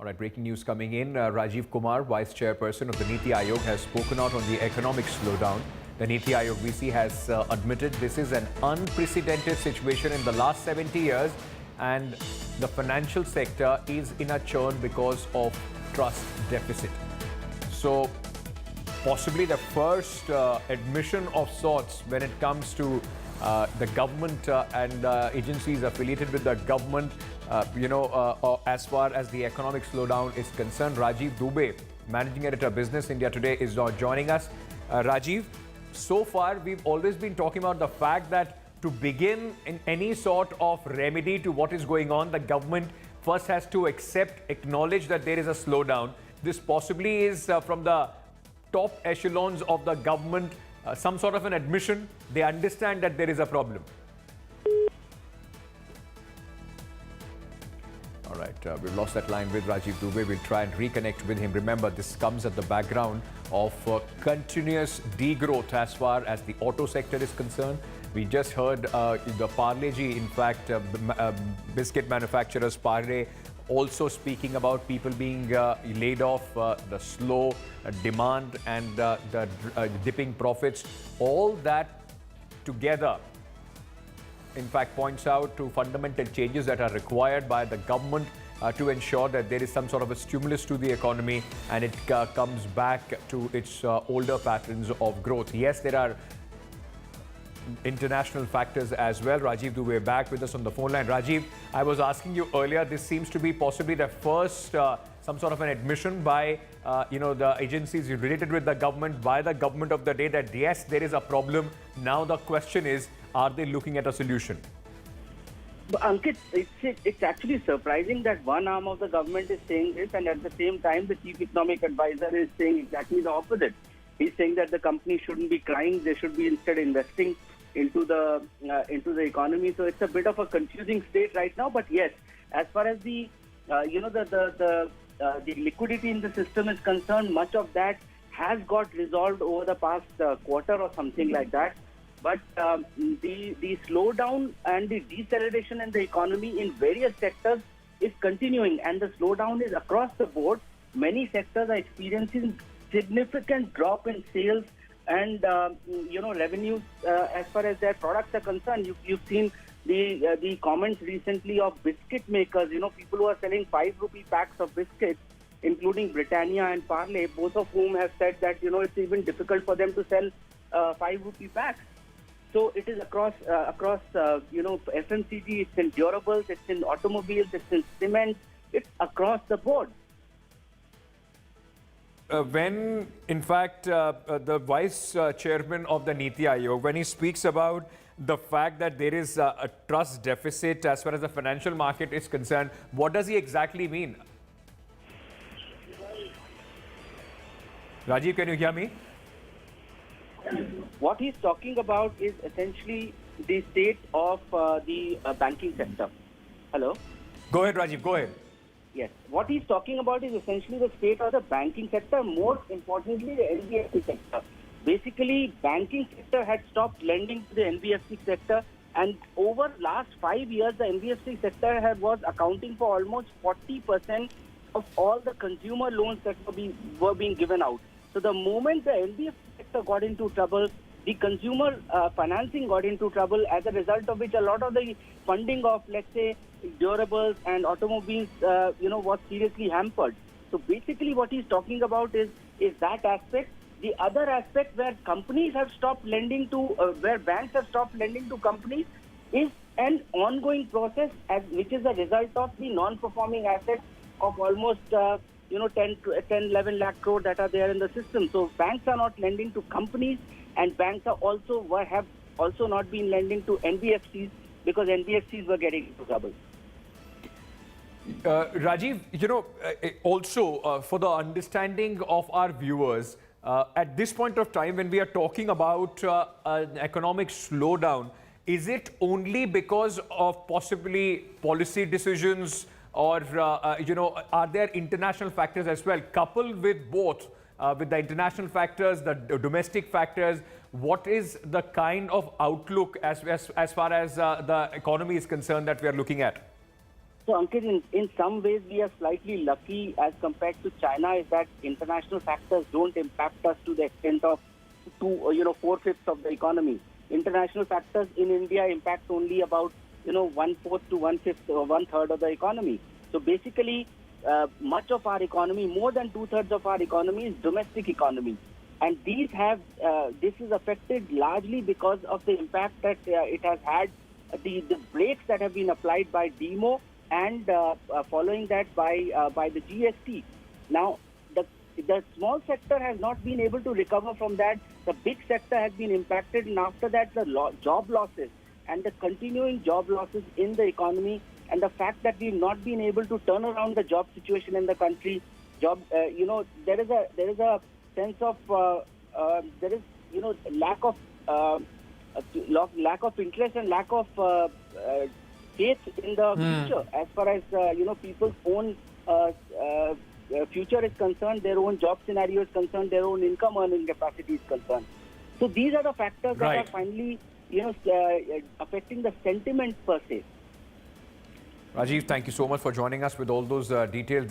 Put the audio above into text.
All right, breaking news coming in. Rajiv Kumar, Vice Chairperson of the Niti Aayog, has spoken out on the economic slowdown. The Niti Aayog VC has admitted this is an unprecedented situation in the last 70 years and the financial sector is in a churn because of trust deficit. So, possibly the first admission of sorts when it comes to the government and agencies affiliated with the government, as far as the economic slowdown is concerned. Rajiv Dubey, Managing Editor, Business India Today, is now joining us. Rajiv, so far we've always been talking about the fact that to begin in any sort of remedy to what is going on, the government first has to acknowledge that there is a slowdown. This possibly is from the top echelons of the government, some sort of an admission. They understand that there is a problem. All right, we've lost that line with Rajiv Dubey. We'll try and reconnect with him. Remember, this comes at the background of continuous degrowth as far as the auto sector is concerned. We just heard the Parle-Ji, in fact, biscuit manufacturers Parle, also speaking about people being laid off, the slow demand and the dipping profits. All that together, in fact, points out to fundamental changes that are required by the government to ensure that there is some sort of a stimulus to the economy and it comes back to its older patterns of growth. Yes, there are international factors as well. Rajiv Dubey back with us on the phone line. Rajiv, I was asking you earlier, this seems to be possibly the first some sort of an admission by the agencies related with the government, by the government of the day, that yes, there is a problem. Now the question is, are they looking at a solution? But Ankit, it's actually surprising that one arm of the government is saying this, and at the same time the chief economic advisor is saying exactly the opposite. He's saying that the company shouldn't be crying, they should be instead investing into the economy. So it's a bit of a confusing state right now. But yes, as far as the the liquidity in the system is concerned, much of that has got resolved over the past quarter or something like that. But the slowdown and the deceleration in the economy in various sectors is continuing, and the slowdown is across the board. Many sectors are experiencing significant drop in sales and revenues as far as their products are concerned. You've seen the comments recently of biscuit makers. People who are selling 5 rupee packs of biscuits, including Britannia and Parle, both of whom have said that it's even difficult for them to sell 5 rupee packs. So it is across FMCG, it's in durables, it's in automobiles, it's in cement, it's across the board. When, in fact, the vice chairman of the Niti Aayog, when he speaks about the fact that there is a trust deficit as far as the financial market is concerned, what does he exactly mean? Rajiv, can you hear me? What he's talking about is essentially the state of the banking sector. Hello? Go ahead, Rajiv, go ahead. Yes. What he's talking about is essentially the state of the banking sector, more importantly, the NBFC sector. Basically, banking sector had stopped lending to the NBFC sector, and over last 5 years, the NBFC sector was accounting for almost 40% of all the consumer loans that were being given out. So the moment the NBFC sector got into trouble, the consumer financing got into trouble, as a result of which a lot of the funding of, let's say, durables and automobiles, was seriously hampered. So basically what he's talking about is that aspect. The other aspect where companies have stopped lending to, where banks have stopped lending to companies, is an ongoing process, which is a result of the non-performing assets of almost 11 lakh crore that are there in the system. So banks are not lending to companies, and banks are have also not been lending to NBFCs because NBFCs were getting into trouble. Rajiv, also for the understanding of our viewers, at this point of time when we are talking about an economic slowdown, is it only because of possibly policy decisions, or are there international factors as well? Coupled with both, with the international factors, the domestic factors, what is the kind of outlook as far as the economy is concerned that we are looking at? So, Ankit, in some ways, we are slightly lucky as compared to China, is that international factors don't impact us to the extent of 4/5 of the economy. International factors in India impact only about 1/4 to 1/5 or 1/3 of the economy. So basically, much of our economy, more than 2/3 of our economy, is domestic economy, and this is affected largely because of the impact that it has had, the brakes that have been applied by DEMO, and following that by the GST. Now, the small sector has not been able to recover from that. The big sector has been impacted, and after that, the job losses and the continuing job losses in the economy, and the fact that we've not been able to turn around the job situation in the country. There is a sense of lack of interest and lack of faith in the future, as far as people's own future is concerned, their own job scenario is concerned, their own income earning capacity is concerned. So these are the factors that are finally affecting the sentiment per se. Rajiv, thank you so much for joining us with all those details.